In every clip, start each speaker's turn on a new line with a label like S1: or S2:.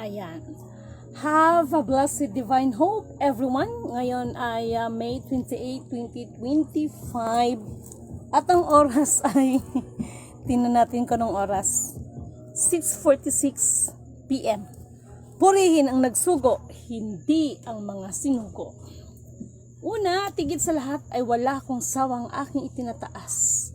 S1: Ayan. Have a blessed divine hope, everyone. Ngayon ay May 28, 2025. At ang oras ay, tingnan natin kung anong oras. 6:46 p.m. Purihin ang nagsugo, hindi ang mga sinugo. Una, tigit sa lahat ay wala akong sawang aking itinataas.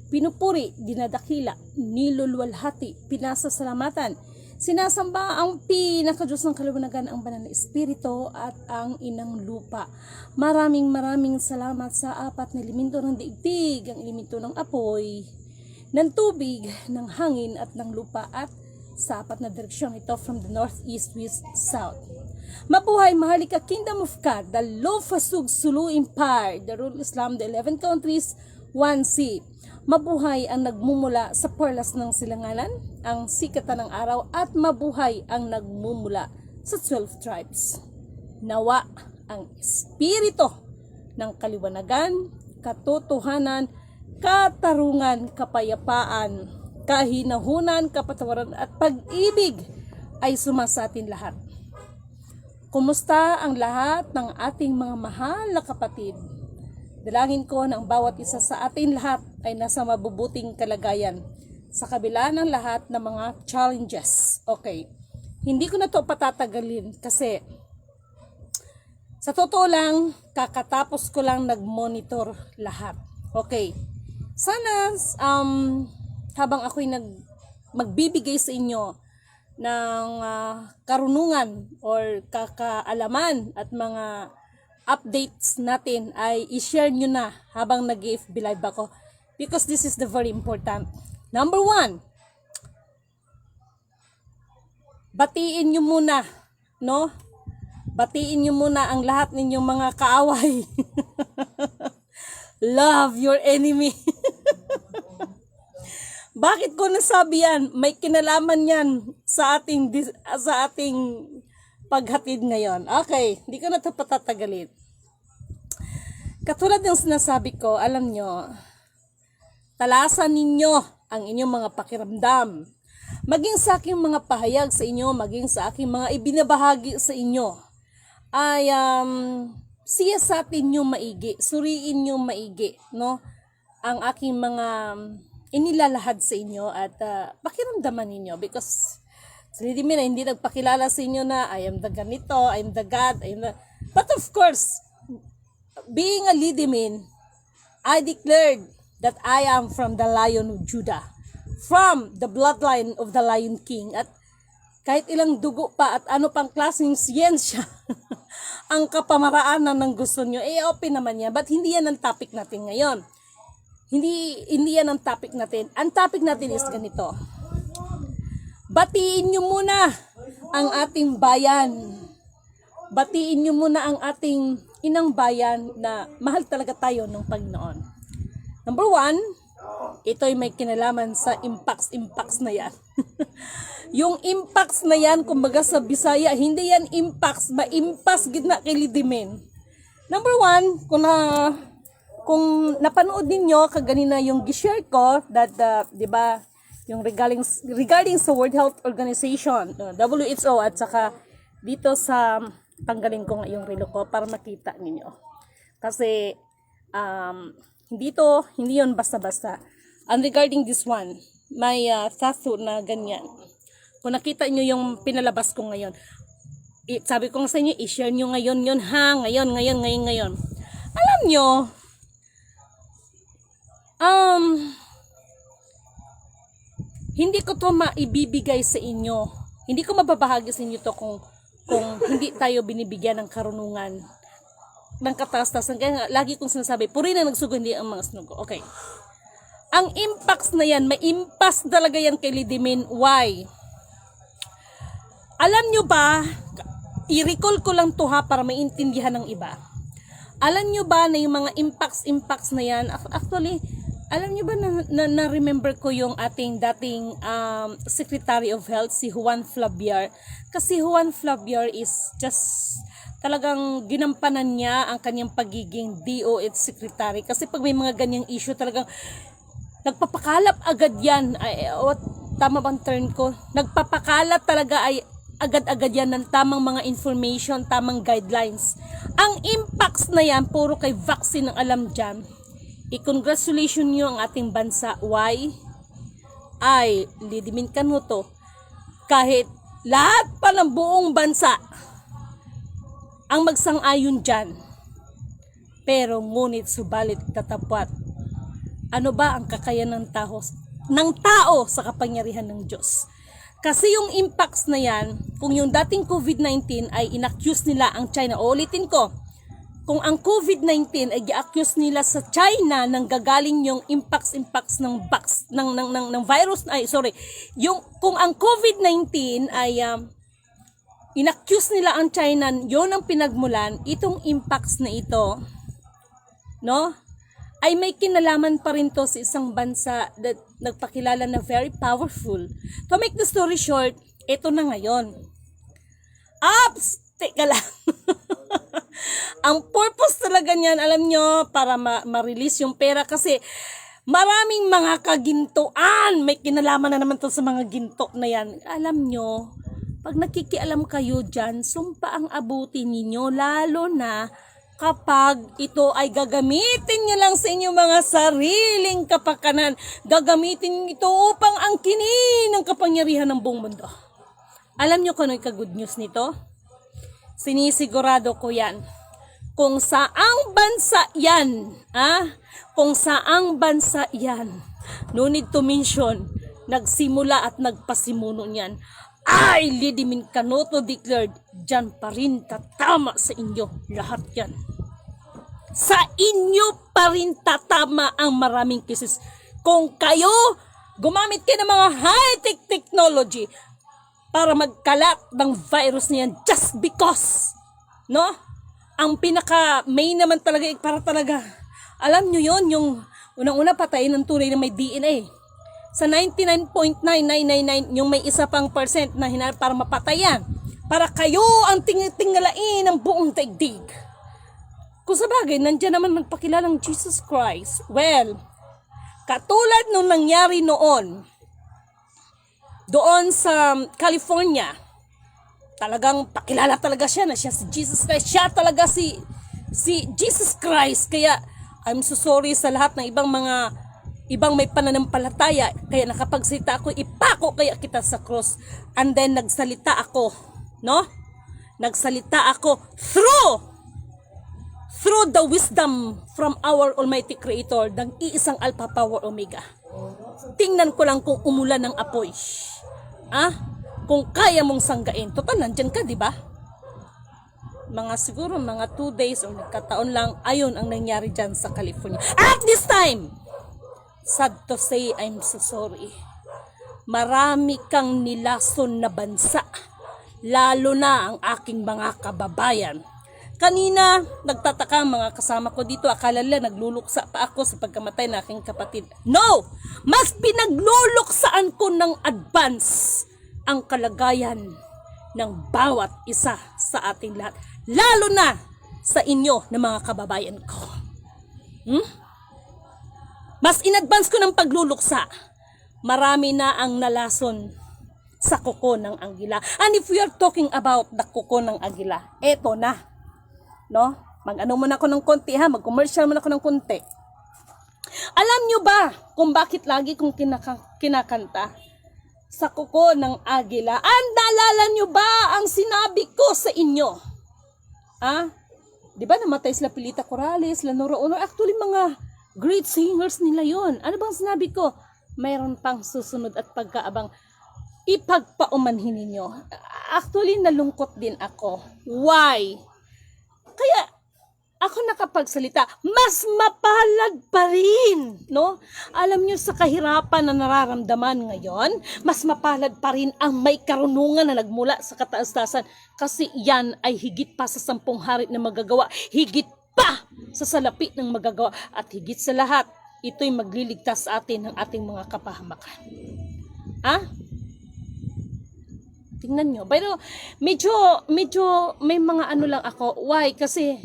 S1: Pinupuri, dinadakila, nilulwalhati, pinasasalamatan, sinasamba ang pinakadiyos ng kaliwanagan, ang banal na espiritu at ang inang lupa. Maraming salamat sa apat na elemento ng daigdig, ang elemento ng apoy, ng tubig, ng hangin at ng lupa, at sa apat na direksyon ito, from the north, east, west, south. Mabuhay, mahalika, Kingdom of God, the Lofasug Sulu Empire, the Rule Islam, the 11 countries, 1C. Mabuhay ang nagmumula sa perlas ng silanganan, ang sikatan ng araw, at mabuhay ang nagmumula sa 12 tribes. Nawa ang espiritu ng kaliwanagan, katotohanan, katarungan, kapayapaan, kahinahunan, kapatawaran at pag-ibig ay sumasa atin lahat. Kumusta ang lahat ng ating mga mahal na kapatid? Dalangin ko na ang bawat isa sa atin lahat ay nasa mabubuting kalagayan sa kabila ng lahat ng mga challenges. Okay, hindi ko na to patatagalin kasi sa totoo lang, kakatapos ko lang nag-monitor lahat. Okay, sana habang ako'y magbibigay sa inyo ng karunungan or kakaalaman at mga updates natin ay i-share nyo na habang nag-FB live ako, because this is the very important. Number 1, batiin nyo muna, no? Batiin nyo muna ang lahat ninyong mga kaaway. Love your enemy. Bakit ko nasabi yan? May kinalaman yan sa ating paghatid ngayon. Okay, hindi ko na ito patatagalin. Katulad ng sinasabi ko, alam nyo, talasan ninyo ang inyong mga pakiramdam. Maging sa aking mga pahayag sa inyo, maging sa aking mga ibinabahagi sa inyo, ay siyasatin nyo maigi, suriin nyo maigi, no? Ang aking mga inilalahad sa inyo at pakiramdaman ninyo, because Lidimin ay hindi nagpakilala sa inyo na I am the ganito, I am the God, I am the... But of course, being a Lidimin, I declared that I am from the Lion of Judah, from the bloodline of the Lion King. At kahit ilang dugo pa at ano pang klaseng siyensya ang kapamaraanan ng gusto nyo, open naman yan. But hindi yan ang topic natin ngayon. Hindi yan ang topic natin. Ang topic natin is ganito. Batiin nyo muna ang ating bayan. Batiin nyo muna ang ating inang bayan na mahal talaga tayo ng Panginoon. Number 1, ito'y may kinalaman sa impacts na yan. Yung impacts na yan, kumbaga sa Bisaya, hindi yan impacts, ma-impacts gitna kilidimin. Number 1, kung napanood ninyo kaganina yung gishare ko, that, di ba, yung regarding sa World Health Organization, WHO, at saka dito sa tanggalin ko nga yung relo ko para makita ninyo. Kasi hindi yon basta-basta. And regarding this one, may tattoo na ganyan. Kung nakita nyo yung pinalabas ko ngayon, sabi ko sa inyo, i-share nyo ngayon yun ha, ngayon. Alam nyo, hindi ko to maibibigay sa inyo. Hindi ko mababahagi sa inyo to kung hindi tayo binibigyan ng karunungan, ng kataas-tasan. Kaya lagi kong sinasabi, puri na nagsugo, hindi ang mga sunugo. Okay. Ang impacts na yan, may impacts talaga yan kay Lidimin. Why? Alam nyo ba, i-recall ko lang to ha para maintindihan ng iba. Alam nyo ba na yung mga impacts na yan, actually, alam niyo ba na remember ko yung ating dating Secretary of Health, si Juan Flaviar. Kasi Juan Flaviar is just talagang ginampanan niya ang kanyang pagiging DOH Secretary. Kasi pag may mga ganyang issue, talagang nagpapakalap agad yan. Tama bang turn ko? Nagpapakalat talaga agad-agad yan ng tamang mga information, tamang guidelines. Ang impacts na yan, puro kay vaccine ang alam dyan. I-congratulation nyo ang ating bansa. Why? Ay, lidimin ka no to. Kahit lahat pa ng buong bansa ang magsang-ayon dyan. Pero ngunit subalit tatapwat. Ano ba ang kakayanan ng tao sa kapangyarihan ng Diyos? Kasi yung impacts na yan, kung yung dating COVID-19 ay inaccuse nila ang China, ulitin ko, kung ang COVID-19 ay i-accuse nila sa China nang gagaling yung impacts ng virus, kung ang COVID-19 ay inaccuse nila ang China, yon ang pinagmulan, itong impacts na ito, no? Ay may kinalaman pa rin to sa isang bansa that nagpakilala na very powerful. To make the story short, ito na ngayon. Teka lang. Ang purpose talaga niyan, alam nyo, para ma-release yung pera kasi maraming mga kagintuan. May kinalaman na naman to sa mga ginto na yan. Alam nyo, pag nakikialam kayo dyan, sumpa ang abuti ninyo, lalo na kapag ito ay gagamitin nyo lang sa inyong mga sariling kapakanan. Gagamitin ito upang angkinin ang kapangyarihan ng buong mundo. Alam nyo kung ano yung ka-good news nito? Sinisigurado ko yan. Kung saang bansa yan, kung saang bansa yan, no need to mention, nagsimula at nagpasimuno niyan, ay lidimin kanoto declared, dyan pa rin tatama sa inyo lahat yan. Sa inyo pa rin tatama ang maraming cases. Kung kayo gumamit kayo ng mga high-tech technology para magkalat ng virus niyan just because, no? Ang pinaka-main naman talaga, para talaga, alam nyo yon, yung unang-una patayin ng tunay na may DNA. Sa 99.9999, yung may isa pang percent na hinarap para mapatayan. Para kayo ang tingalain ng buong daigdig. Kung sabagay, nandiyan naman magpakilalang Jesus Christ. Well, katulad nung nangyari noon, doon sa California, talagang pakilala talaga siya na siya si Jesus Christ. Siya talaga si Jesus Christ. Kaya, I'm so sorry sa lahat ng ibang may pananampalataya, kaya nakapagsalita ako, ipako kaya kita sa cross. And then nagsalita ako, no? Nagsalita ako through the wisdom from our Almighty Creator, ng iisang Alpha Power Omega. Tingnan ko lang kung umulan ng apoy. Kung kaya mong sanggain. Total, nandyan ka, di ba? Siguro mga 2 days o nagkataon lang, ayun ang nangyari dyan sa California. At this time, sad to say, I'm so sorry. Marami kang nilason na bansa, lalo na ang aking mga kababayan. Kanina, nagtataka mga kasama ko dito, akala nila nagluluksa pa ako sa pagkamatay ng aking kapatid. No! Mas pinagluluksaan ko ng advance ang kalagayan ng bawat isa sa ating lahat. Lalo na sa inyo na mga kababayan ko. Mas in-advance ko ng pagluluksa. Marami na ang nalason sa kuko ng anggila. And if we are talking about the kuko ng anggila, eto na. No? Mag-ano muna ako ng konti mag-commercial muna ako ng konti. Alam nyo ba kung bakit lagi kong kinakanta sa kuko ng agila? Naalala nyo ba ang sinabi ko sa inyo? Di ba namatay sila Pilita Corrales, sila Nora Honor? Actually, mga great singers nila yon. Ano bang sinabi ko? Mayroon pang susunod at pagkaabang. Ipagpaumanhin ninyo. Actually, nalungkot din ako. Why? Kaya, ako nakapagsalita, mas mapalad pa rin, no? Alam nyo, sa kahirapan na nararamdaman ngayon, mas mapalad pa rin ang may karunungan na nagmula sa kataas-taasan. Kasi yan ay higit pa sa 10 hari na magagawa. Higit pa sa salapi ng magagawa. At higit sa lahat, ito'y magliligtas sa atin ng ating mga kapahamakan. Tingnan nyo. Pero medyo may mga ano lang ako. Why? Kasi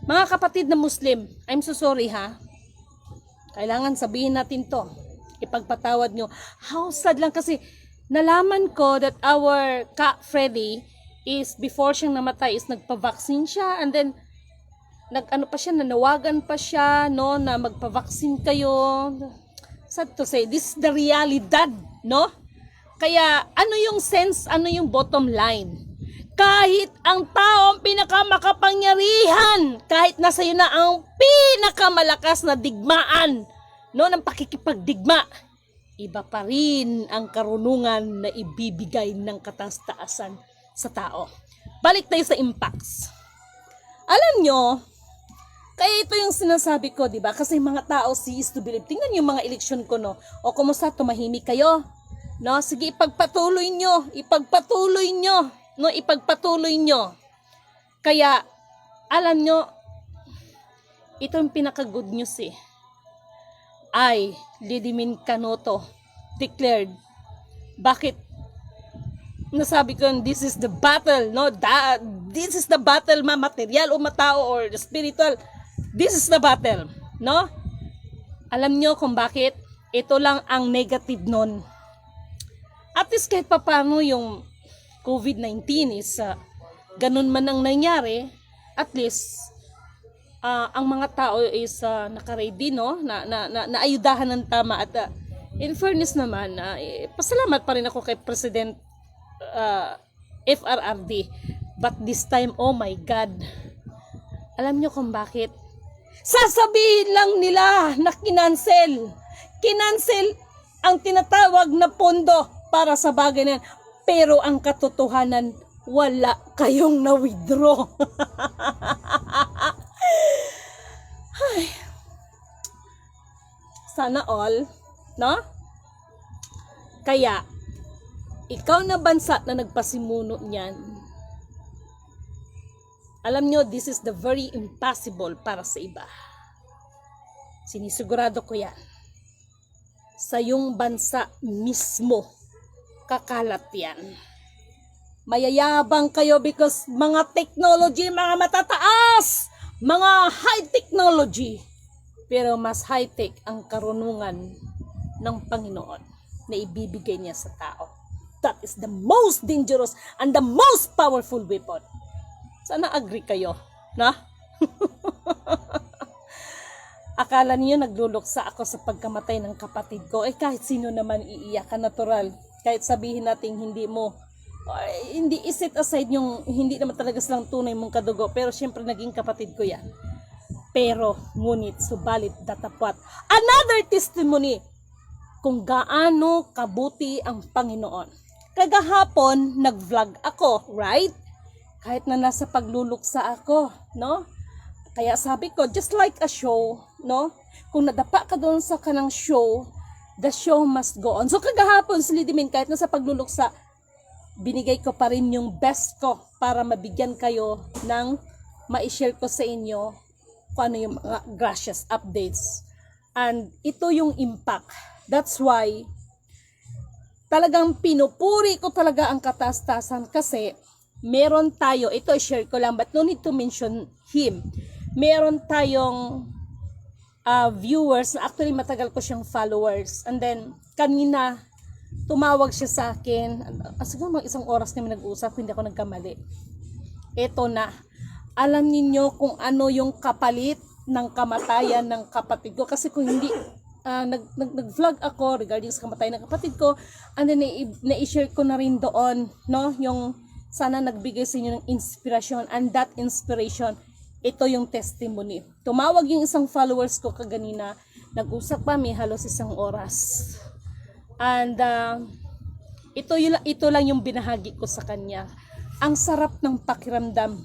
S1: mga kapatid na Muslim, I'm so sorry kailangan sabihin natin to. Ipagpatawad nyo. How sad lang kasi nalaman ko that our Ka Freddy is before siyang namatay is nagpa-vaccine siya, and then nag-ano pa siya, nanawagan pa siya, no, na magpa-vaccine kayo. Sad to say, this is the realidad, no? Kaya ano yung sense, ano yung bottom line? Kahit ang tao ang pinakamakapangyarihan, kahit nasa iyo na ang pinakamalakas na digmaan, no, ng pakikipagdigma, iba pa rin ang karunungan na ibibigay ng kataas-taasan sa tao. Balik tayo sa impacts. Alam nyo, kaya ito yung sinasabi ko, di ba? Kasi mga tao is to believe. Tingnan yung mga eleksyon ko, no? O kumusta, tumahimik kayo? No? Sige, ipagpatuloy nyo. Ipagpatuloy nyo. No? Ipagpatuloy nyo. Kaya, alam nyo, ito yung pinaka-good news eh. I, Lidimin Canoto, declared. Bakit? Nasabi ko, this is the battle, no? This is the battle, material o matao or spiritual. This is the battle, no? Alam nyo kung bakit? Ito lang ang negative nun. At least kahit paano yung COVID-19 is ganun man ang nangyari, at least ang mga tao is naka-ready, no? Naayudahan ng tama. At in fairness naman, pasalamat pa rin ako kay President FRRD. But this time, oh my God, alam nyo kung bakit? Sasabihin lang nila na kinansel ang tinatawag na pondo para sa bagay na yan. Pero ang katotohanan, wala kayong na-withdraw. Sana all, no? Kaya, ikaw na bansa na nagpasimuno niyan, alam nyo, this is the very impossible para sa iba. Sinisigurado ko yan. Sa yung bansa mismo, kakalat yan. Mayayabang kayo because mga technology, mga matataas, mga high technology. Pero mas high-tech ang karunungan ng Panginoon na ibibigay niya sa tao. That is the most dangerous and the most powerful weapon. Sana agree kayo, na? Akala niyo nagluluksa ako sa pagkamatay ng kapatid ko. Kahit sino naman iiyak ka, natural. Kahit sabihin natin hindi iset aside yung hindi naman talaga silang tunay mong kadugo. Pero syempre naging kapatid ko yan. Pero ngunit subalit datapwat. Another testimony kung gaano kabuti ang Panginoon. Kagahapon nag-vlog ako, right? Kahit na nasa pagluluksa ako, no? Kaya sabi ko, just like a show, no? Kung nadapa ka doon sa kanang show, the show must go on. So kagahapon, Lidimin, kahit nasa pagluluksa, binigay ko pa rin yung best ko para mabigyan kayo ng ma-share ko sa inyo kung ano yung mga gracious updates. And ito yung impact. That's why, talagang pinupuri ko talaga ang kataas-taasan kasi meron tayo, ito share ko lang but no need to mention him. Meron tayong viewers na actually matagal ko siyang followers. And then, kanina, tumawag siya sa akin. Siguro mga 1 oras kami nag-usap, hindi ako nagkamali. Ito na. Alam niyo kung ano yung kapalit ng kamatayan ng kapatid ko. Kasi kung hindi, nag-vlog ako regarding sa kamatayan ng kapatid ko. And then, na-share ko na rin doon, no? Yung sana nagbigay sa inyo ng inspirasyon, and that inspiration, ito yung testimony. Tumawag yung isang followers ko kaganina, nag-usap kami halos 1 oras. And ito lang yung binahagi ko sa kanya. Ang sarap ng pakiramdam.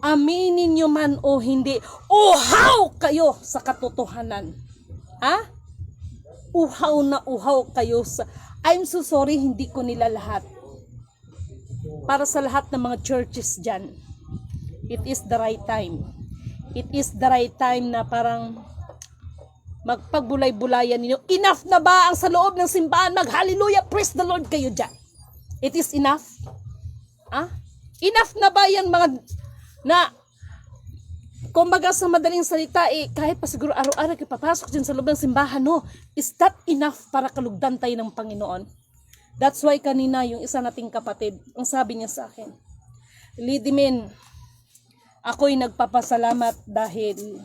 S1: Aminin nyo man o hindi, uhaw kayo sa katotohanan. Ha? Uhaw na uhaw kayo sa... I'm so sorry, hindi ko nila lahat. Para sa lahat ng mga churches dyan, it is the right time. It is the right time na parang magpagbulay-bulayan ninyo. Enough na ba ang sa loob ng simbahan? Mag-hallelujah, praise the Lord kayo dyan. It is enough. Enough na ba yan mga na kumbaga sa madaling salita kahit pa siguro araw-araw kayo papasok dyan sa loob ng simbahan, no? Is that enough para kalugdan tayo ng Panginoon? That's why kanina yung isa nating kapatid, ang sabi niya sa akin, Lidimin, ako'y nagpapasalamat dahil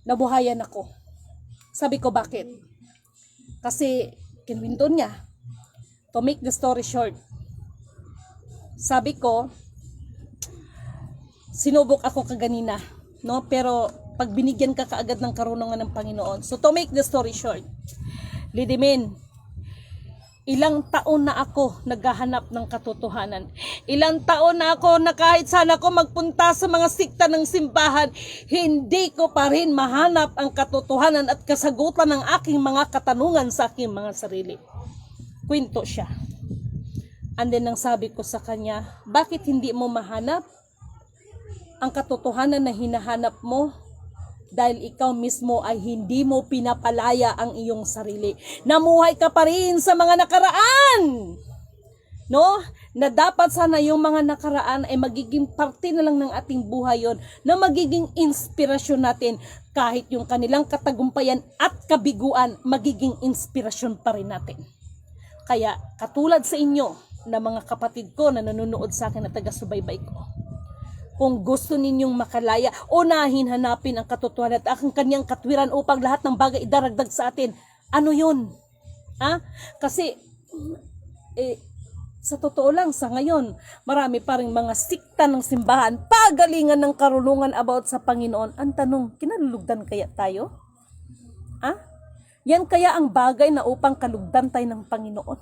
S1: nabuhayan ako. Sabi ko, bakit? Kasi, kinwento niya, to make the story short, sabi ko, sinubok ako kaganina, no? Pero, pag binigyan ka kaagad ng karunungan ng Panginoon. So, to make the story short, Lidimin, ilang taon na ako naghahanap ng katotohanan. Ilang taon na ako na kahit sana ako magpunta sa mga sikta ng simbahan, hindi ko pa rin mahanap ang katotohanan at kasagutan ng aking mga katanungan sa aking mga sarili. Kwento siya. And then ang sabi ko sa kanya, bakit hindi mo mahanap ang katotohanan na hinahanap mo? Dahil ikaw mismo ay hindi mo pinapalaya ang iyong sarili. Namuhay ka pa rin sa mga nakaraan. No? Na dapat sana yung mga nakaraan ay magiging parte na lang ng ating buhay yon, na magiging inspirasyon natin. Kahit yung kanilang katagumpayan at kabiguan, magiging inspirasyon pa rin natin. Kaya katulad sa inyo na mga kapatid ko na nanonood sa akin at taga-subaybay ko, kung gusto ninyong makalaya, unahin hanapin ang katotohanan at ang kanyang katwiran upang lahat ng bagay idaragdag sa atin. Ano yun? Ha? Kasi, sa totoo lang, sa ngayon, marami pa rin mga sikta ng simbahan, pagalingan ng karunungan about sa Panginoon. Ang tanong, kinalulugdan kaya tayo? Ha? Yan kaya ang bagay na upang kalugdan tayo ng Panginoon?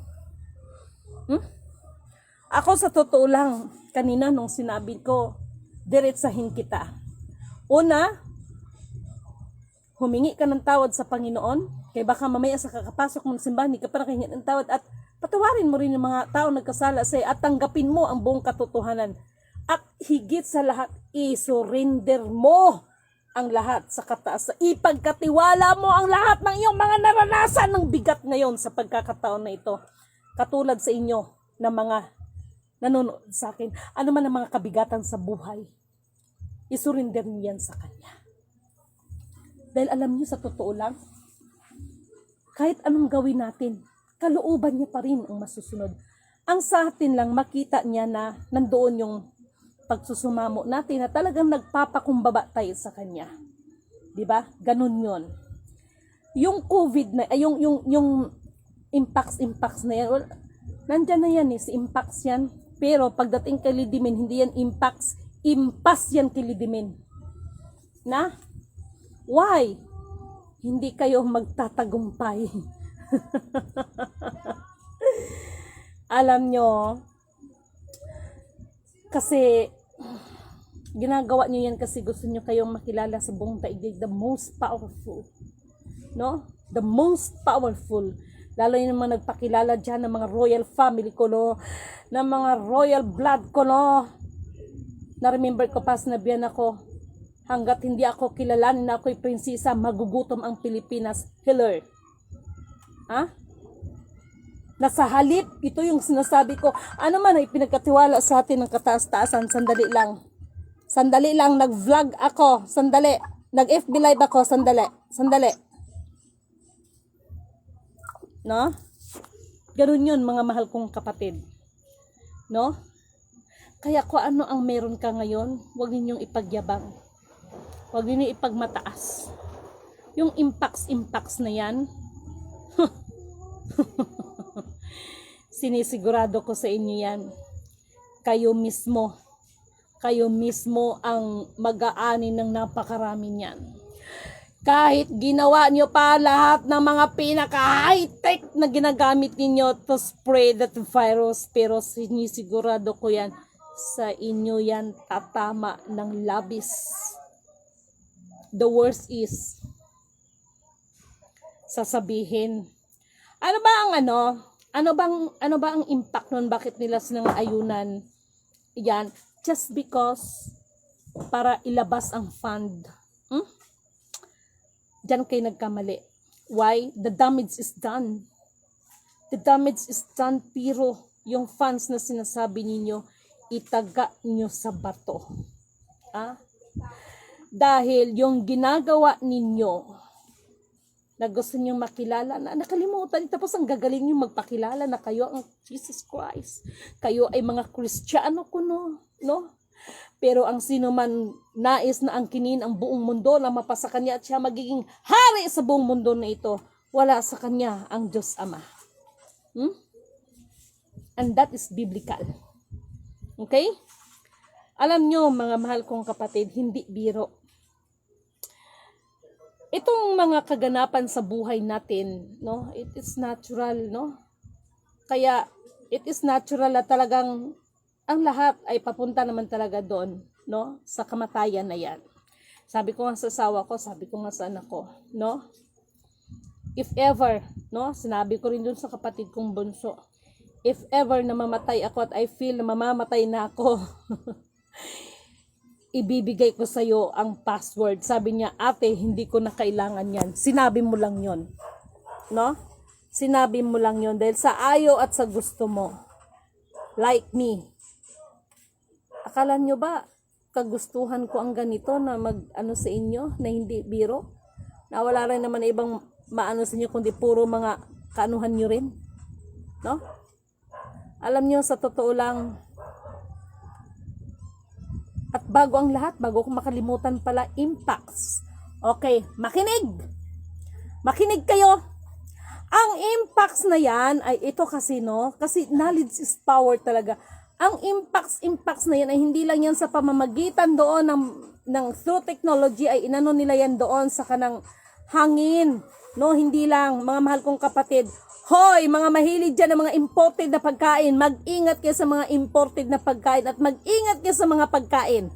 S1: Ako sa totoo lang, kanina nung sinabi ko, diretsahin kita. Una, humingi ka ng tawad sa Panginoon, kaya baka mamaya sa kakapasok mo ng simbahan, hindi ka pa nakahingi ng tawad at patawarin mo rin yung mga tao nagkasala sa'yo at tanggapin mo ang buong katotohanan. At higit sa lahat, isurrender mo ang lahat sa kataas. Ipagkatiwala mo ang lahat ng iyong mga naranasan ng bigat ngayon sa pagkakataon na ito. Katulad sa inyo na mga nanonood sa akin, ano man ang mga kabigatan sa buhay, isurinder niyo yan sa Kanya. Dahil alam niyo sa totoo lang, kahit anong gawin natin, kalooban niya pa rin ang masusunod. Ang sa atin lang, makita niya na nandoon yung pagsusumamo natin na talagang nagpapakumbaba tayo sa Kanya. Diba? Ganun yon. Yung COVID na, yung impacts na yan, well, nandyan na yan si impacts yan. Pero pagdating kay Lidimin, hindi yan impacts, impas yan kay Lidimin. Na? Why? Hindi kayo magtatagumpay. Alam nyo, kasi ginagawa nyo yan kasi gusto nyo kayong makilala sa buong daigdig, the most powerful. No? The most powerful. Lalo yung mga nagpakilala dyan ng mga royal family ko, no? Ng mga royal blood ko, no? Na-remember ko pa, sinabihan ako, hanggat hindi ako kilalanin na ako'y prinsesa, magugutom ang Pilipinas. Hiller. Ha? Nasa halip, ito yung sinasabi ko. Ano man ay pinagkatiwala sa atin ng kataas-taasan, sandali lang. Sandali lang, nag-vlog ako. Sandali. Nag-FB live ako, sandali. No? Ganun yun, mga mahal kong kapatid. No? Kaya kung ano ang meron ka ngayon, huwag ninyong ipagyabang. Huwag ninyong ipagmataas. Yung impacts na yan, sinisigurado ko sa inyo yan. Kayo mismo ang mag-aani ng napakarami niyan. Kahit ginawa nyo pa lahat ng mga pinaka-high-tech na ginagamit ninyo to spray that virus, pero sinisigurado ko yan, sa inyo yan tatama ng labis. The worst is, sasabihin, ano ba ang impact nun? Bakit nila silang ayunan? Yan, just because para ilabas ang fund. Diyan kayo nagkamali. Why? The damage is done. The damage is done, pero yung funds na sinasabi ninyo, itaga nyo sa bato. Dahil yung ginagawa ninyo, na gusto niyong makilala na nakalimutan, tapos ang gagaling niyong magpakilala na kayo ang Jesus Christ. Kayo ay mga Kristiyano kuno, no? Pero ang sino man nais na angkinin ang buong mundo na mapasa kanya at siya magiging hari sa buong mundo na ito, wala sa kanya ang Diyos Ama. And that is biblical. Okay? Alam nyo, mga mahal kong kapatid, hindi biro. Itong mga kaganapan sa buhay natin, no? It is natural, no? Kaya, it is natural na talagang ang lahat ay papunta naman talaga doon, no? Sa kamatayan na yan. Sabi ko nga sa asawa ko, sabi ko nga sa anak ko, no? If ever, no? Sinabi ko rin doon sa kapatid kong bunso, if ever na mamatay ako at I feel na mamamatay na ako, ibibigay ko sa iyo ang password. Sabi niya, ate, hindi ko na kailangan yan. Sinabi mo lang yon, no? Sinabi mo lang yon dahil sa ayaw at sa gusto mo. Like me. Akala nyo ba, kagustuhan ko ang ganito na mag-ano sa inyo, na hindi biro? Na wala rin naman ibang maano sa inyo, kundi puro mga kaanuhan nyo rin. No? Alam nyo, sa totoo lang, at bago ang lahat, bago ko makalimutan pala, impacts. Okay, makinig! Makinig kayo! Ang impacts na yan, ay ito kasi, no? Kasi knowledge is power talaga. Ang impacts na yan ay hindi lang yan sa pamamagitan doon ng through technology, ay inano nila yan doon sa kanang hangin. No, hindi lang, mga mahal kong kapatid. Hoy, mga mahilig dyan ng mga imported na pagkain, mag-ingat kayo sa mga imported na pagkain at mag-ingat kayo sa mga pagkain.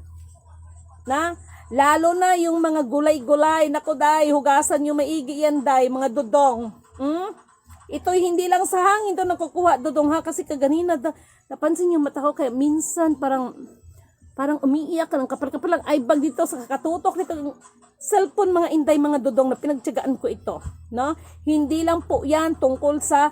S1: Na? Lalo na yung mga gulay-gulay, naku day, hugasan nyo maigi yan day, mga dudong. Ito'y hindi lang sa hangin ito nakukuha, dudong ha, kasi kaganina, napansin yung mata ko, kaya minsan parang umiiyak ka ng kapal-kapal lang, ay bag dito sa kakatutok nito, cellphone mga inday, mga dudong na pinagtiyagaan ko ito, no? Hindi lang po yan tungkol sa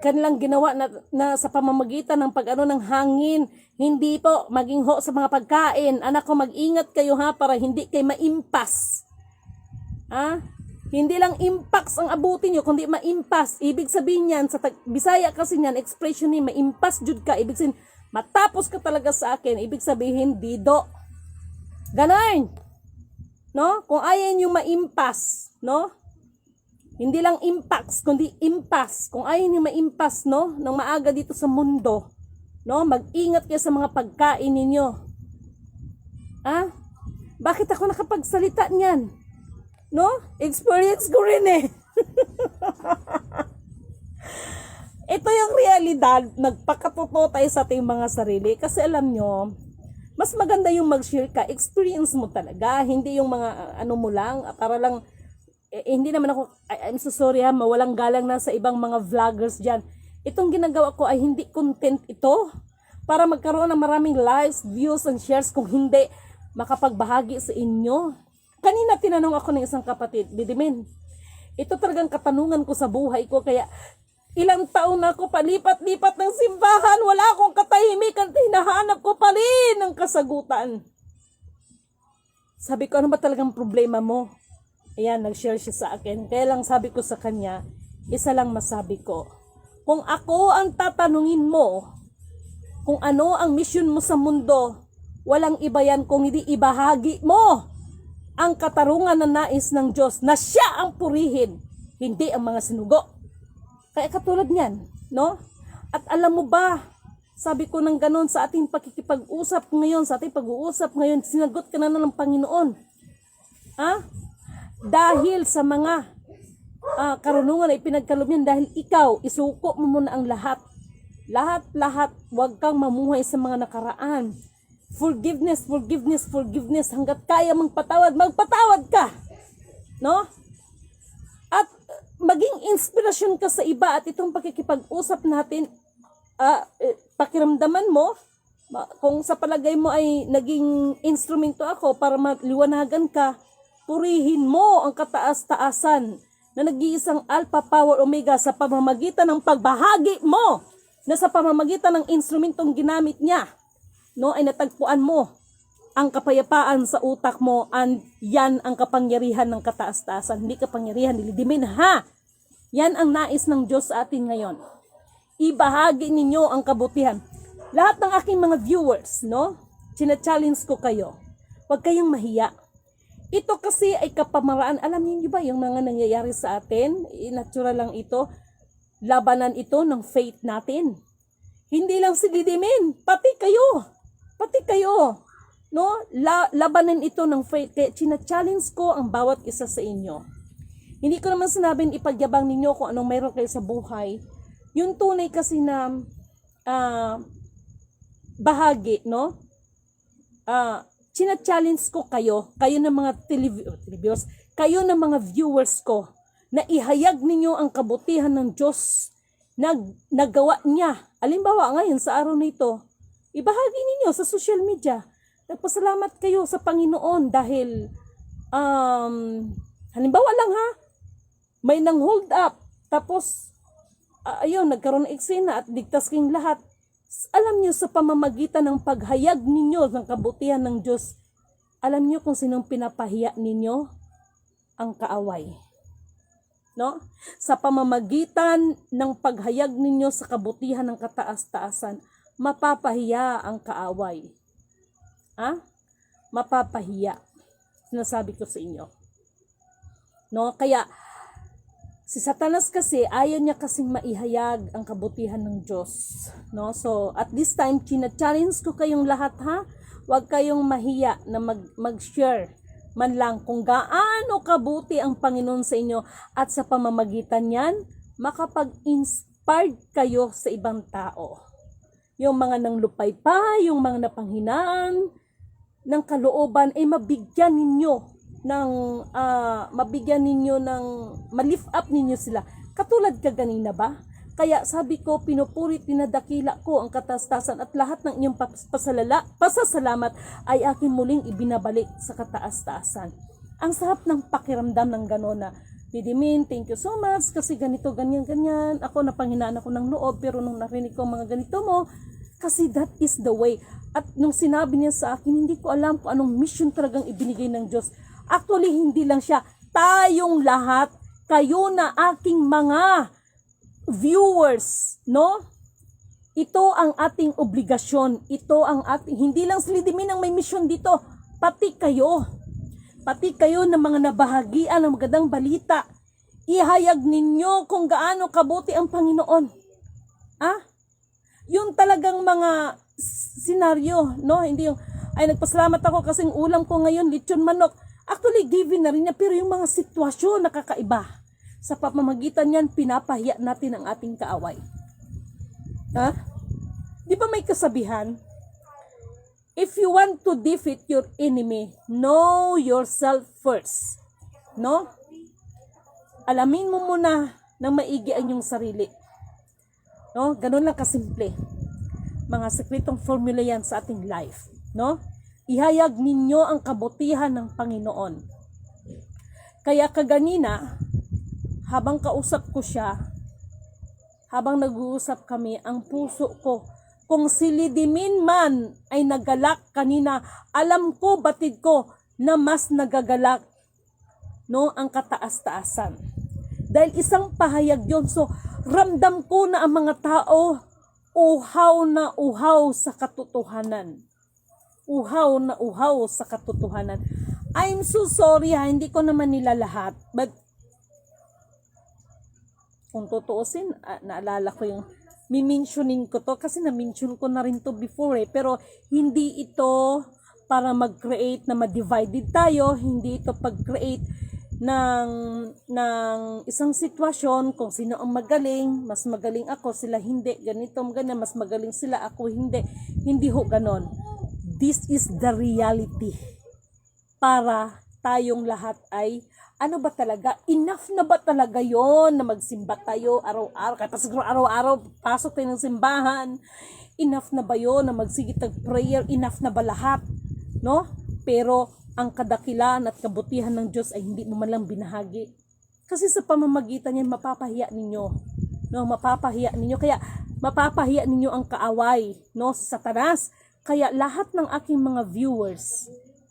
S1: kanilang ginawa na sa pamamagitan ng pag-ano ng hangin, hindi po maging ho sa mga pagkain. Anak ko, mag-ingat kayo ha, para hindi kayo maimpas. Ha? Hindi lang impacts ang abutin nyo, kundi maimpas. Ibig sabihin yan, sa Bisaya kasi yan, expression ni maimpas jud ka, ibig sabihin, matapos ka talaga sa akin, ibig sabihin, dido. Ganon. No? Kung ayaw nyo maimpas, no? Hindi lang impacts, kundi impas. Kung ayaw nyo maimpas, no? Nang maaga dito sa mundo, no? Mag-ingat kayo sa mga pagkain ninyo. Ah? Bakit ako nakapagsalita niyan? No? Experience ko rin eh. Ito yung realidad, nagpakatotoo tayo sa ating mga sarili. Kasi alam nyo, mas maganda yung mag-share ka, experience mo talaga, hindi yung mga ano mo lang, para lang, hindi naman ako, I'm so sorry ha, mawalang galang na sa ibang mga vloggers dyan. Itong ginagawa ko ay hindi content ito, para magkaroon ng maraming likes, views, and shares, kung hindi, makapagbahagi sa inyo. Kanina tinanong ako ng isang kapatid, Bidimin, ito talagang katanungan ko sa buhay ko, kaya ilang taon na ako palipat-lipat ng simbahan, wala akong katahimikan, hinahanap ko pa rin ang kasagutan. Sabi ko, ano ba talagang problema mo? Ayan, nag-share siya sa akin. Kaya lang sabi ko sa kanya, isa lang masabi ko, kung ako ang tatanungin mo, kung ano ang mission mo sa mundo, walang iba yan kung hindi ibahagi mo ang katarungan na nais ng Diyos na siya ang purihin, hindi ang mga sinugo. Kaya katulad niyan, no? At alam mo ba, sabi ko ng ganon sa ating pakikipag-usap ngayon, sa ating pag-uusap ngayon, sinagot ka na ng Panginoon. Ha? Dahil sa mga karunungan na ipinagkaloob yan, dahil ikaw, isuko mo muna ang lahat. Lahat, huwag kang mamuhay sa mga nakaraan. Forgiveness, hanggat kaya magpatawad, magpatawad ka. No? At maging inspirasyon ka sa iba, at itong pakikipag-usap natin, pakiramdaman mo, kung sa palagay mo ay naging instrumento ako para maliwanagan ka, purihin mo ang kataas-taasan na nag-iisang Alpha Power Omega sa pamamagitan ng pagbahagi mo, na sa pamamagitan ng instrumentong ginamit niya, no, ay natagpuan mo ang kapayapaan sa utak mo, and yan ang kapangyarihan ng kataas-taasan, hindi kapangyarihan nilidimin, ha? Yan ang nais ng Diyos sa atin ngayon. Ibahagi ninyo ang kabutihan. Lahat ng aking mga viewers, no? China-challenge ko kayo. Huwag kayong mahiya. Ito kasi ay kapamaraan. Alam niyo ba yung mga nangyayari sa atin? Natural lang ito. Labanan ito ng faith natin. Hindi lang si Lidimin, pati kayo. Pati kayo. No? Labanan ito ng faith. Kaya china-challenge ko ang bawat isa sa inyo. Hindi ko naman sinabing ipagyabang ninyo kung anong mayroon kayo sa buhay. Yung tunay kasi na bahagi, no? China-challenge ko kayo ng mga televiewers, kayo ng mga viewers ko, na ihayag ninyo ang kabutihan ng Diyos na nagawa niya. Alimbawa ngayon sa araw na ito, ibahagi ninyo sa social media. Nagpasalamat kayo sa Panginoon dahil halimbawa lang, ha, may nang hold up, tapos ayun, nagkaroon ng eksena at ligtas kayong lahat. Alam niyo, sa pamamagitan ng paghayag ninyo ng kabutihan ng Diyos, alam niyo kung sinong pinapahiya ninyo? Ang kaaway. No? Sa pamamagitan ng paghayag ninyo sa kabutihan ng kataas-taasan, mapapahiya ang kaaway. Ha? Mapapahiya. Sinasabi ko sa inyo. No? Kaya si Satanas kasi, ayaw niya kasing maihayag ang kabutihan ng Diyos. No? So, at this time, china-challenge ko kayong lahat, ha? Huwag kayong mahiya na mag-share man lang kung gaano kabuti ang Panginoon sa inyo, at sa pamamagitan niyan, makapag-inspired kayo sa ibang tao. Yung mga nanglupay pa, yung mga napanghinaan ng kalooban, ay mabigyan ninyo ma-lift up ninyo sila. Katulad kaganina ba? Kaya sabi ko, pinupuri, pinadakila ko ang kataas-taasan, at lahat ng inyong pasasalamat ay aking muling ibinabalik sa kataas-taasan. Ang sarap ng pakiramdam ng gano'n na, Didimin, thank you so much kasi ganito, ganyan. Ako, napanghinaan ako ng loob, pero nung narinig ko mga ganito mo, kasi that is the way. At nung sinabi niya sa akin, hindi ko alam kung anong mission talagang ibinigay ng Diyos. Actually, hindi lang siya. Tayong lahat, kayo na aking mga viewers, no? Ito ang ating obligasyon. Ito ang ating, hindi lang si Lidimin ang may mission dito. Pati kayo. Pati kayo na mga nabahagian ng magandang balita. Ihayag ninyo kung gaano kabuti ang Panginoon. Yung talagang mga senaryo, no? Hindi yung, ay nagpasalamat ako kasing ulam ko ngayon, lechon manok. Actually, given na rin niya, pero yung mga sitwasyon nakakaiba. Sa pamamagitan niyan, pinapahiya natin ang ating kaaway. Ha? Di ba may kasabihan? If you want to defeat your enemy, know yourself first. No? Alamin mo muna ng maigi ang iyong sarili. No? Ganun lang kasimple. Mga sekretong formula yan sa ating life. No? Ihayag ninyo ang kabutihan ng Panginoon. Kaya kaganina, habang kausap ko siya, habang nag-uusap kami, ang puso ko, kung si Lidimin man ay nagalak kanina, alam ko, batid ko, na mas nagagalak, no, ang kataas-taasan. Dahil isang pahayag yon. So, ramdam ko na ang mga tao, uhaw na uhaw sa katotohanan. Uhaw na uhaw sa katotohanan. I'm so sorry, ha, hindi ko naman nila lahat. But, kung tutuusin, naalala ko yung mimensionin ko to kasi na-mention ko na rin to before pero hindi ito para mag-create na ma-divided tayo, hindi ito pag-create ng isang sitwasyon kung sino ang magaling, mas magaling ako, sila hindi, ganito, ganyan, mas magaling sila, ako hindi ho ganon. This is the reality para tayong lahat ay ano ba talaga? Enough na ba talaga yon na magsimba tayo araw-araw? Kahit siguro araw-araw pasok tayo ng simbahan. Enough na ba yon na magsigit ng prayer? Enough na ba lahat? No? Pero ang kadakilan at kabutihan ng Diyos ay hindi mo man lang binahagi. Kasi sa pamamagitan niyan, mapapahiya ninyo. No? Mapapahiya ninyo. Kaya mapapahiya ninyo ang kaaway. No? Sa Satanas. Kaya lahat ng aking mga viewers,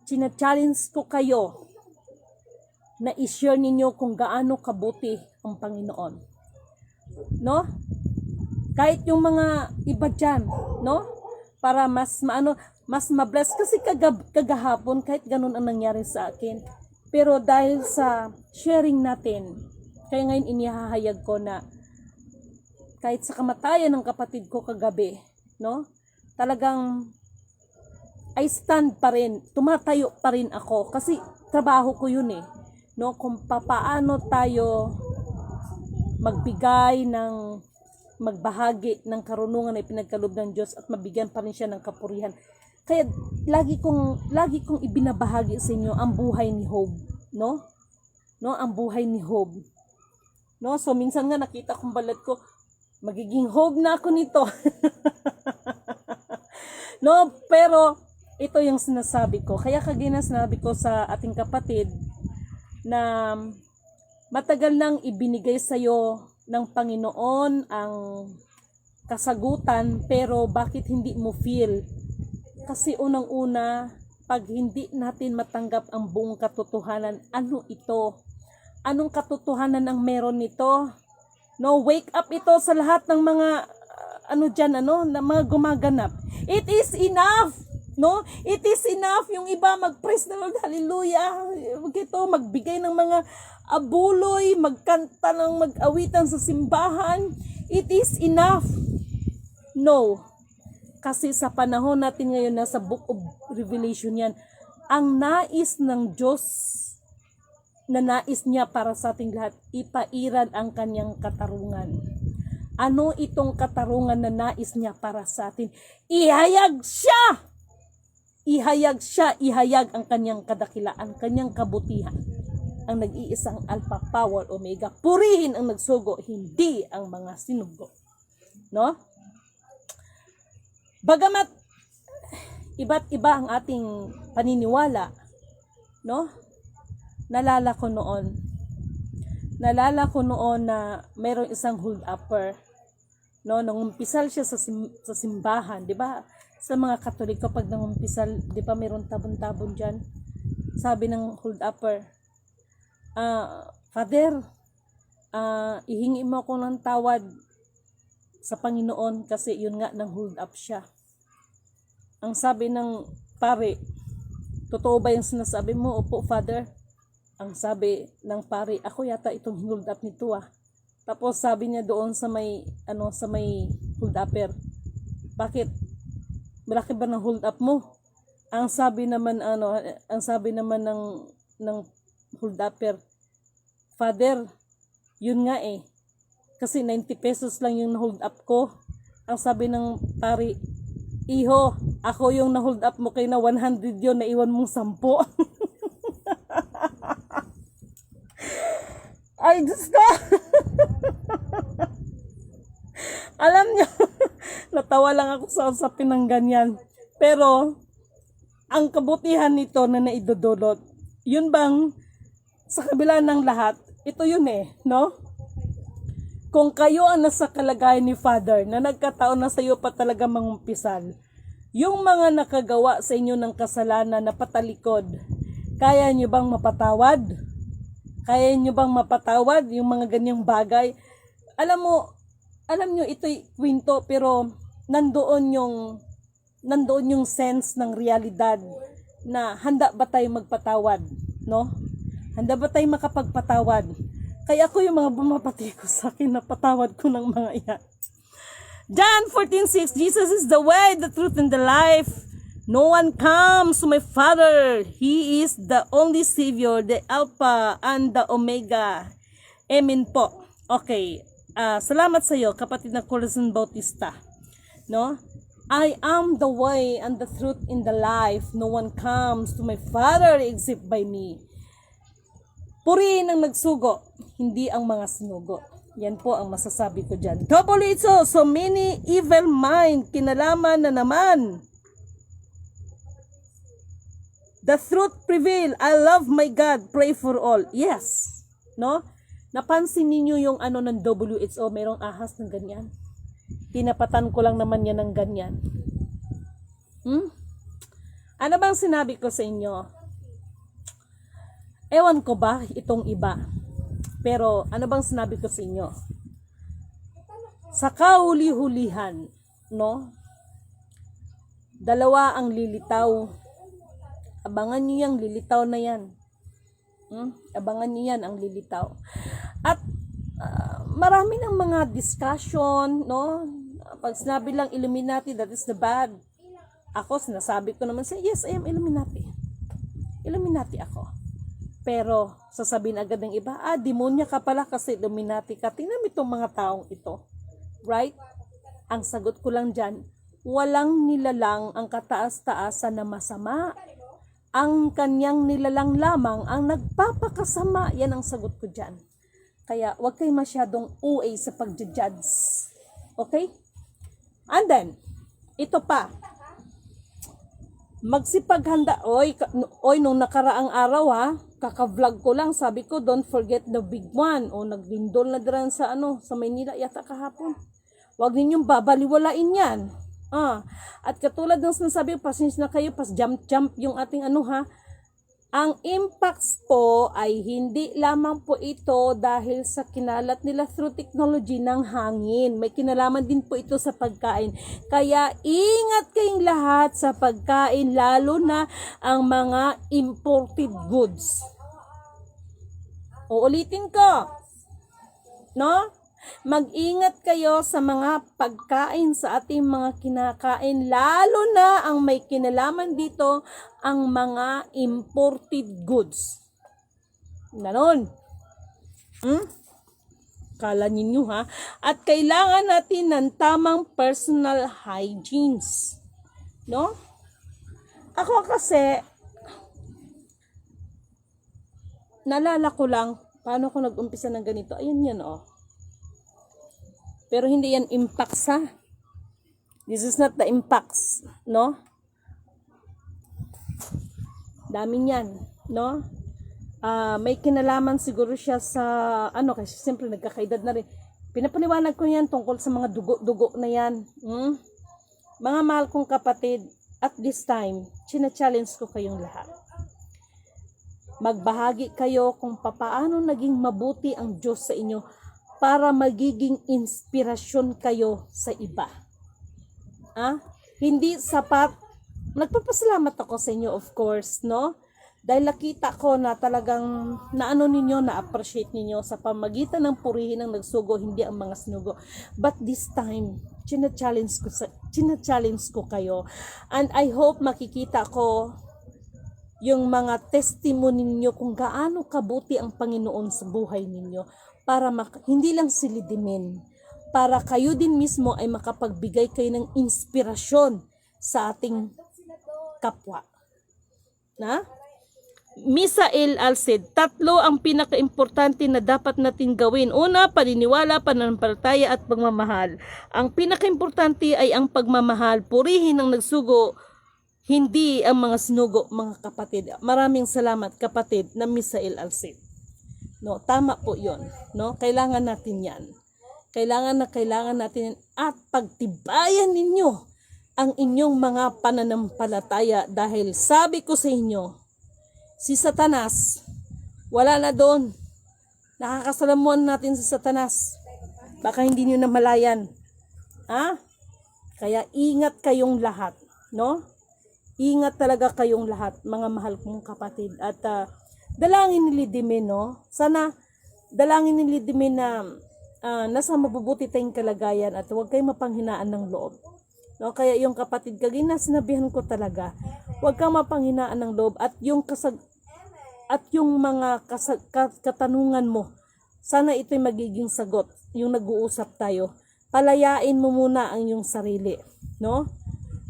S1: china-challenge ko kayo na i-share ninyo kung gaano kabuti ang Panginoon. No? Kahit yung mga iba dyan, no? Para mas mabless. Kasi kagahapon, kahit ganun ang nangyari sa akin. Pero dahil sa sharing natin, kaya ngayon inihahayag ko na kahit sa kamatayan ng kapatid ko kagabi, no? Talagang I stand pa rin, tumatayo pa rin ako kasi trabaho ko yun eh. No, kung papaano tayo magbahagi ng karunungan na ipinagkaloob ng Diyos at mabigyan pa rin siya ng kapurihan. Kaya lagi kong ibinabahagi sa inyo ang buhay ni Job, no? No, ang buhay ni Job. No, so minsan nga nakita kong balat ko, magiging Job na ako nito. No, pero ito yung sinasabi ko. Kaya kagina sinabi ko sa ating kapatid na matagal nang ibinigay sa iyo ng Panginoon ang kasagutan, pero bakit hindi mo feel? Kasi unang-una, pag hindi natin matanggap ang buong katotohanan, ano ito? Anong katotohanan ang meron nito? No, wake up ito sa lahat ng mga na mga gumaganap. It is enough. No? It is enough. Yung iba mag-praise the Lord, hallelujah. Ito, magbigay ng mga abuloy, magkanta ng mag-awitan sa simbahan. It is enough. No. Kasi sa panahon natin ngayon, nasa Book of Revelation yan, ang nais ng Diyos na nais niya para sa ating lahat, ipairan ang kanyang katarungan. Ano itong katarungan na nais niya para sa atin? Ihayag siya! Ihayag ang kanyang kadakilaan, kanyang kabutihan. Ang nag-iisang Alpha, Power, Omega. Purihin ang nagsugo, hindi ang mga sinugo. No? Bagamat iba't iba ang ating paniniwala, no? Nalala ko noon na mayroong isang hold-upper, no? Nangumpisal siya sa simbahan, di ba? Sa mga Katoliko, pag nangumpisal, di ba mayroong tabon-tabon dyan? Sabi ng hold-upper, Father, ihingi mo ako ng tawad sa Panginoon kasi yun nga nang hold up siya. Ang sabi ng pare, totoo ba yung sinasabi mo? Opo, Father. Ang sabi ng pare, ako yata itong hold up nito ah. Tapos sabi niya doon sa may hold upper, bakit? Malaki ba ng hold up mo? Ang sabi naman ng hold upper, Father, yun nga eh. Kasi 90 pesos lang yung hold up ko. Ang sabi ng pari, Iho, ako yung na-hold up mo kay na 100 yun, naiwan mong 10. Ay, Diyos ko! Alam niyo, natawa lang ako sa usapin ng ganyan. Pero, ang kabutihan nito na naidudulot, yun bang, sa kabila ng lahat, ito yun eh, no? Kung kayo ang nasa kalagayan ni Father, na nagkataon na sa iyo pa talaga mangumpisal, yung mga nakagawa sa inyo ng kasalanan na patalikod, kaya nyo bang mapatawad? Kaya nyo bang mapatawad yung mga ganyang bagay? Alam nyo, ito'y kwento, pero nandoon yung sense ng realidad na handa ba tayo magpatawad, no? Handa ba tayo makapagpatawad? Kaya ako yung mga bumapati ko sa akin, napatawad ko ng mga iyan. John 14:6, Jesus is the way, the truth, and the life. No one comes to my Father. He is the only Savior, the Alpha and the Omega. Amen po. Okay. Salamat sa iyo, kapatid na Corazon Bautista. No? I am the way and the truth in the life. No one comes to my Father except by me. Purihin ang nagsugo, hindi ang mga sinugo. Yan po ang masasabi ko dyan. Double ito, so many evil mind, kinalaman na naman. The truth prevail. I love my God. Pray for all. Yes. No? Napansin ninyo yung ng WHO, mayroong ahas ng ganyan. Tinapatan ko lang naman yan ng ganyan. Ano bang sinabi ko sa inyo? Ewan ko ba itong iba? Pero ano bang sinabi ko sa inyo? Sa kahuli-hulihan, no? Dalawa ang lilitaw. Abangan niyo yung lilitaw na yan. Abangan niyo yan ang lilitaw. At marami ng mga discussion, no? Pag sinabi lang Illuminati, that is the bad. Ako, sinasabi ko naman sa yes, I am Illuminati. Illuminati ako. Pero, sasabihin agad ng iba, demonya ka pala kasi Illuminati ka. Tingnan mo itong mga taong ito. Right? Ang sagot ko lang dyan, walang nilalang ang kataas-taasan na masama. Ang kanyang nilalang lamang ang nagpapakasama. Yan ang sagot ko dyan. Kaya, huwag kayo masyadong UA sa pag-judge. Okay? And then, ito pa. Magsipaghanda. Oy, nung nakaraang araw kaka-vlog ko lang, sabi ko, don't forget the big one. O, naglindol na dran sa sa Maynila yata kahapon. Huwag ninyong babaliwalain yan. At katulad ng sinasabi, pasensya na kayo, pas jump yung ating Ang impacts po ay hindi lamang po ito dahil sa kinalat nila through technology ng hangin. May kinalaman din po ito sa pagkain. Kaya ingat kayong lahat sa pagkain, lalo na ang mga imported goods. Uulitin ko. No? Mag-ingat kayo sa mga pagkain sa ating mga kinakain, lalo na ang may kinalaman dito ang mga imported goods. Ganon. Kala ninyo At kailangan natin ng tamang personal hygienes. No? Ako kasi, nalala ko lang, paano ko nag-umpisa ng ganito. Ayan yan Pero hindi yan impacts This is not the impacts, no? Dami niyan, no? May kinalaman siguro siya sa, kasi siyempre nagkakaedad na rin. Pinapaliwanag ko yan tungkol sa mga dugo-dugo na yan. Mga mahal kong kapatid, at this time, china-challenge ko kayong lahat. Magbahagi kayo kung papaano naging mabuti ang Diyos sa inyo para magiging inspirasyon kayo sa iba. Hindi sapat. Nagpapasalamat ako sa inyo, of course, no? Dahil nakita ko na talagang na-appreciate ninyo sa pamagitan ng purihin ng nagsugo, hindi ang mga sinugo. But this time, china-challenge ko kayo. And I hope makikita ko yung mga testimony ninyo kung gaano kabuti ang Panginoon sa buhay ninyo. Para hindi lang silidimin, para kayo din mismo ay makapagbigay kayo ng inspirasyon sa ating kapwa. Misael Alcid, 3 ang pinaka-importante na dapat natin gawin. Una, paniniwala, pananampalataya at pagmamahal. Ang pinaka-importante ay ang pagmamahal. Purihin ang nagsugo, hindi ang mga sinugo, mga kapatid. Maraming salamat, kapatid, na Misael Alcid. No, tama po 'yon, no? Kailangan natin 'yan. Kailangan natin yan. At pagtibayan ninyo ang inyong mga pananampalataya dahil sabi ko sa inyo, si Satanas wala na doon. Nakakasalamuhan natin si Satanas. Baka hindi niyo namalayan. Kaya ingat kayong lahat, no? Ingat talaga kayong lahat, mga mahal kong kapatid. At dalangin ni Lidimin, no? Sana dalangin ni Lidimin na nasa mabubuti tayong kalagayan at huwag kayong mapanghinaan ng loob. No? Kaya yung kapatid, kagina sinabihan ko talaga, huwag kang mapanghinaan ng loob at yung mga katanungan mo, sana ito'y magiging sagot. Yung nag-uusap tayo, palayain mo muna ang iyong sarili, no?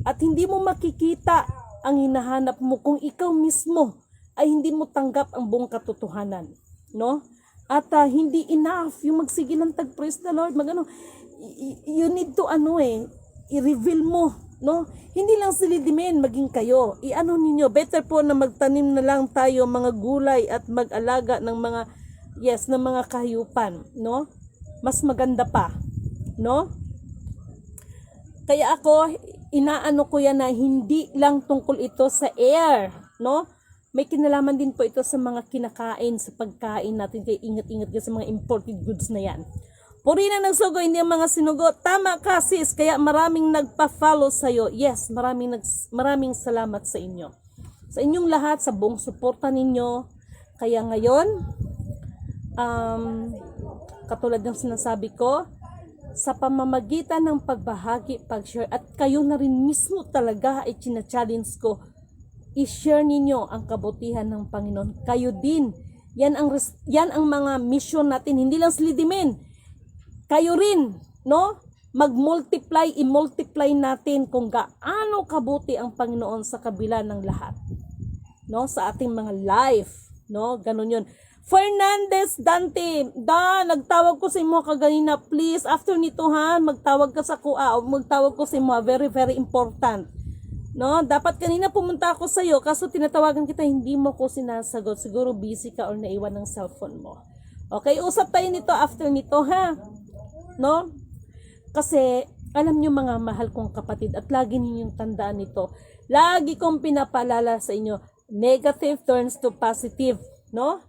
S1: At hindi mo makikita ang hinahanap mo kung ikaw mismo ay hindi mo tanggap ang buong katotohanan, no? At hindi enough yung magsige ng praise the Lord, you need to i-reveal mo, no? Hindi lang silidimin, maging kayo. Ninyo, better po na magtanim na lang tayo mga gulay at mag-alaga ng mga kahayupan, no? Mas maganda pa, no? Kaya ako, inaano ko yan na hindi lang tungkol ito sa air, no? May kinalaman din po ito sa mga kinakain, sa pagkain natin. Kaya ingat-ingat ka sa mga imported goods na yan. Puri na ng sugo, hindi ang mga sinugo. Tama ka sis, kaya maraming nagpa-follow sa'yo. Yes, maraming salamat sa inyo. Sa inyong lahat, sa buong suporta ninyo. Kaya ngayon, katulad ng sinasabi ko, sa pamamagitan ng pagbahagi, pag-share, at kayo na rin mismo talaga ay china-challenge ko, i-share ninyo ang kabutihan ng Panginoon. Kayo din. Yan ang mga mission natin. Hindi lang silidimin. Kayo rin, no? Mag-multiply, i-multiply natin kung gaano kabuti ang Panginoon sa kabila ng lahat. No? Sa ating mga life, no? Ganun 'yun. Fernandez Dante, nagtawag ko sa imo kaganina, please. After nito ha, magtawag ka sa kuha, magtawag ko sa imo, very very important. No, dapat kanina pumunta ako sa iyo kaso tinatawagan kita, hindi mo ko sinasagot. Siguro busy ka or naiwan ng cellphone mo. Okay, usap tayo nito after nito ha. No? Kasi alam niyo mga mahal kong kapatid at lagi ninyong tandaan nito. Lagi kong pinapaalala sa inyo, negative turns to positive, no?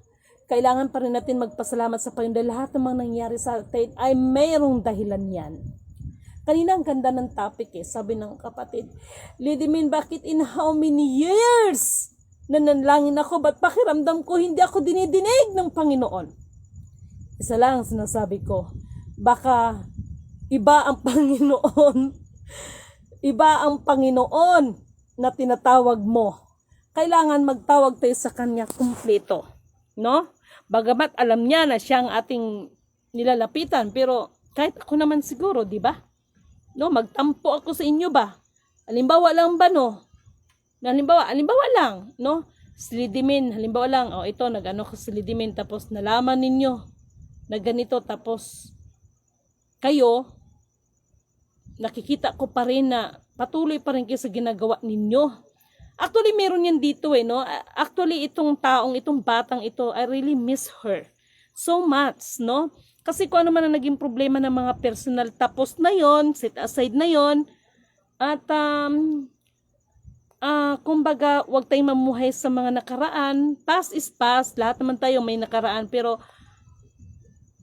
S1: Kailangan pa rin natin magpasalamat sa Panginoon dahil lahat ng mga nangyari sa atin ay mayroong dahilan yan. Kanina ang ganda ng topic sabi ng kapatid, Lidimin, bakit in how many years nananalangin ako, ba't pakiramdam ko hindi ako dinidinig ng Panginoon? Isa lang sinasabi ko, baka iba ang Panginoon, iba ang Panginoon na tinatawag mo. Kailangan magtawag tayo sa Kanya kumpleto, no? Bagamat alam niya na siya ang ating nilalapitan, pero kahit ako naman siguro, di ba? No, magtampo ako sa inyo ba? Halimbawa lang ba, no? Halimbawa lang, no? Silidimin, halimbawa lang, ito, nag-ano ko silidimin, tapos nalaman ninyo na ganito, tapos kayo, nakikita ko pa rin na patuloy pa rin kayo sa ginagawa ninyo. Actually, meron yan dito no? Actually, itong batang ito, I really miss her so much, no? Kasi kung ano man ang naging problema ng mga personal, tapos na yon, set aside na yon. At kumbaga, huwag tayong mamuhay sa mga nakaraan. Past is past, lahat naman tayo may nakaraan. Pero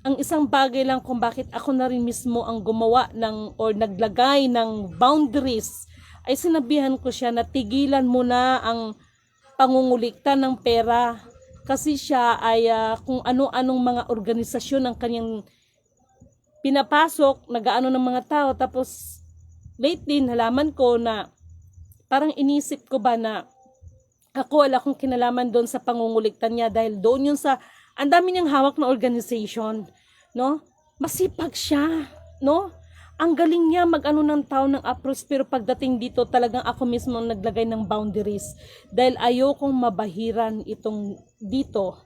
S1: ang isang bagay lang kung bakit ako na rin mismo ang gumawa ng or naglagay ng boundaries, ay sinabihan ko siya na tigilan mo na ang pangungulikta ng pera. Kasi siya ay kung ano-anong mga organisasyon ang kanyang pinapasok, nagaano ng mga tao. Tapos lately, nalaman ko na parang inisip ko ba na ako wala akong kinalaman doon sa pangunguliktan niya dahil doon yun sa, ang dami niyang hawak na organization, no? Masipag siya, no? Ang galing niya mag-ano ng tao ng approach, pero pagdating dito talagang ako mismo ang naglagay ng boundaries dahil ayokong mabahiran itong dito.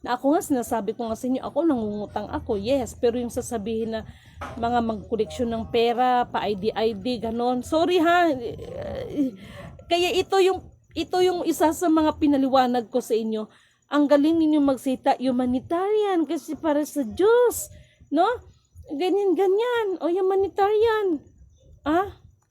S1: Na ako nga sinasabi ko nga sa inyo, ako nangungutang ako, yes, pero yung sasabihin na mga magkoleksyon ng pera, pa-ID, ganon. Sorry ha. Kaya ito yung isa sa mga pinaliwanag ko sa inyo. Ang galing ninyo magsita humanitarian kasi para sa Diyos, no? Ganyan. O humanitarian.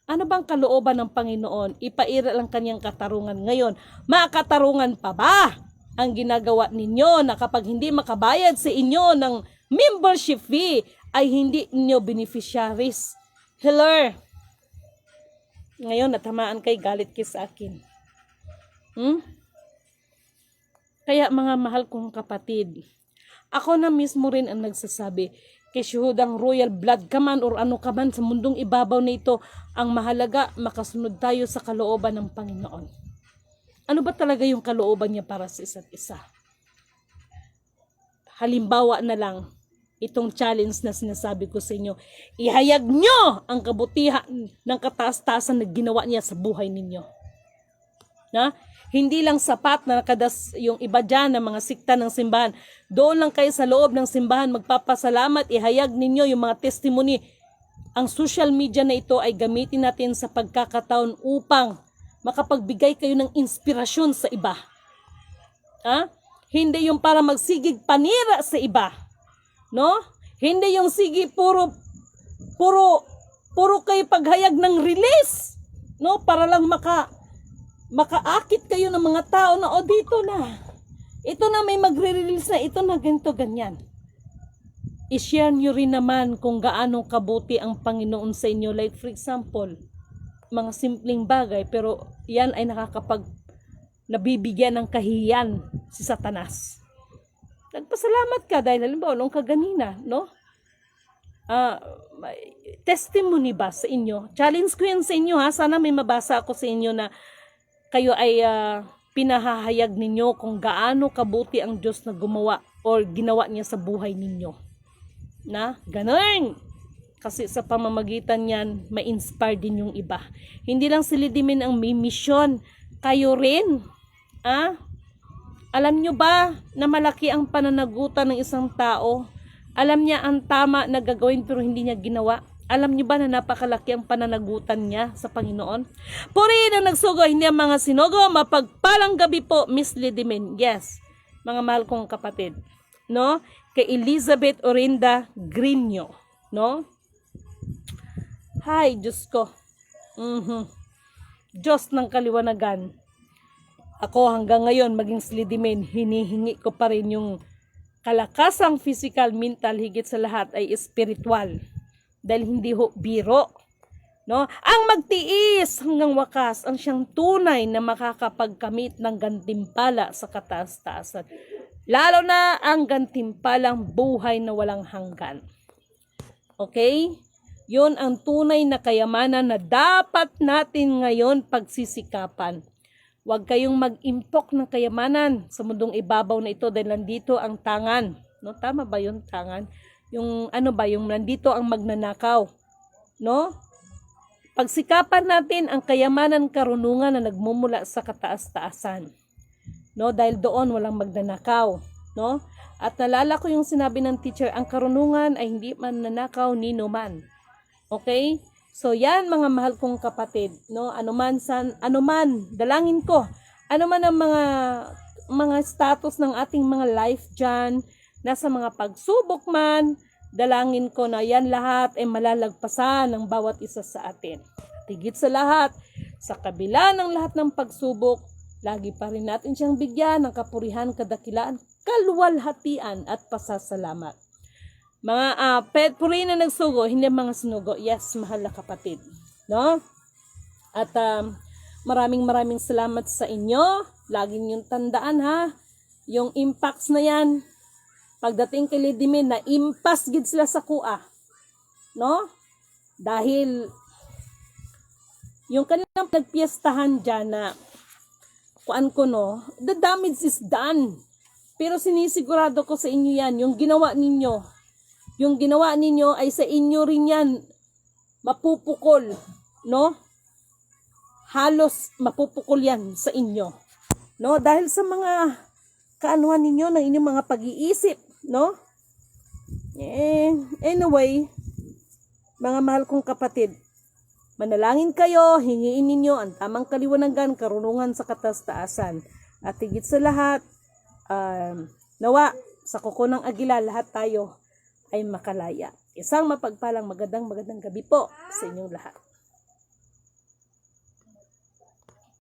S1: Ano bang kalooban ng Panginoon? Ipairal ang kanyang katarungan ngayon. Makatarungan pa ba ang ginagawa ninyo na kapag hindi makabayad sa inyo ng membership fee ay hindi inyo beneficiaries? Hello? Ngayon natamaan kay galit kay sa akin. Kaya mga mahal kong kapatid, ako na mismo rin ang nagsasabi, kay syudang royal blood ka man or ano ka man sa mundong ibabaw na ito, ang mahalaga makasunod tayo sa kalooban ng Panginoon. Ano ba talaga yung kalooban niya para sa isa't isa? Halimbawa na lang, itong challenge na sinasabi ko sa inyo, ihayag nyo ang kabutihan ng kataas-taasan na ginawa niya sa buhay ninyo. Na? Hindi lang sapat na nakadas yung iba dyan ng mga sikta ng simbahan. Doon lang kayo sa loob ng simbahan magpapasalamat, ihayag ninyo yung mga testimony. Ang social media na ito ay gamitin natin sa pagkakataon upang makapagbigay kayo ng inspirasyon sa iba. Hindi yung para magsigig panira sa iba. No? Hindi yung sige puro kayo paghayag ng release. no? Para lang makaakit kayo ng mga tao na, o dito na. Ito na, may magre-release na, ito na, ganito, ganyan. I-share nyo rin naman kung gaano kabuti ang Panginoon sa inyo. Like for example, mga simpleng bagay, pero yan ay nabibigyan ng kahiyan si Satanas. Nagpasalamat ka dahil halimbawa nung kaganina, no? Testimony ba sa inyo? Challenge ko yan sa inyo, ha? Sana may mabasa ako sa inyo na kayo ay pinahahayag ninyo kung gaano kabuti ang Diyos na gumawa or ginawa niya sa buhay ninyo. Na, ganun. Kasi sa pamamagitan yan, ma-inspire din yung iba. Hindi lang si Lidimin ang may mission. Kayo rin. Alam nyo ba na malaki ang pananagutan ng isang tao? Alam niya ang tama na gagawin pero hindi niya ginawa? Alam nyo ba na napakalaki ang pananagutan niya sa Panginoon? Purihin ang nagsugo, hindi ang mga sinugo. Mapagpalang gabi po, Miss Lidimin. Yes, mga mahal kong kapatid. No? Kay Elizabeth Orinda Grino, no? Hay, Diyos ko. Diyos ng kaliwanagan. Ako hanggang ngayon, maging Slidimin, hinihingi ko pa rin yung kalakasang physical, mental, higit sa lahat ay spiritual. Dahil hindi ho biro. No? Ang magtiis hanggang wakas, ang siyang tunay na makakapagkamit ng gantimpala sa kataas-taasan. Lalo na ang gantimpalang buhay na walang hanggan. Okay? Yun ang tunay na kayamanan na dapat natin ngayon pagsisikapan. Huwag kayong mag-impok ng kayamanan sa mundong ibabaw na ito dahil nandito ang tangan. No? Tama ba yun, tangan? Yung yung nandito ang magnanakaw. No? Pagsikapan natin ang kayamanan karunungan na nagmumula sa kataas-taasan. No, dahil doon walang magnanakaw, no? At nalala ko yung sinabi ng teacher, ang karunungan ay hindi man nanakaw ni numan. Okay? So yan mga mahal kong kapatid, no? Anuman dalangin ko. Anuman ang mga status ng ating mga life diyan, nasa mga pagsubok man, dalangin ko na yan lahat ay malalagpasan ng bawat isa sa atin. Tigit sa lahat, sa kabila ng lahat ng pagsubok, lagi pa rin natin siyang bigyan ng kapurihan, kadakilaan, kaluwalhatian at pasasalamat. Mga purihin na nagsugo, hindi mga sinugo. Yes, mahal na kapatid. No? At maraming salamat sa inyo. Lagi niyong tandaan, ha? Yung impacts na yan, pagdating kay Lidimin, na impas gid sila sa kuha. No? Dahil yung kanilang nagpiestahan dyan na the damage is done. Pero sinisigurado ko sa inyo yan, yung ginawa ninyo ay sa inyo rin yan mapupukol, no? Halos mapupukol yan sa inyo, no? Dahil sa mga kaanuhan ninyo ng inyong mga pag-iisip, no? Anyway, mga mahal kong kapatid, manalangin kayo, hingiin ninyo ang tamang kaliwanagan, karunungan sa kataas-taasan. At higit sa lahat, nawa sa kuko ng agila, lahat tayo ay makalaya. Isang mapagpalang magandang gabi po sa inyong lahat.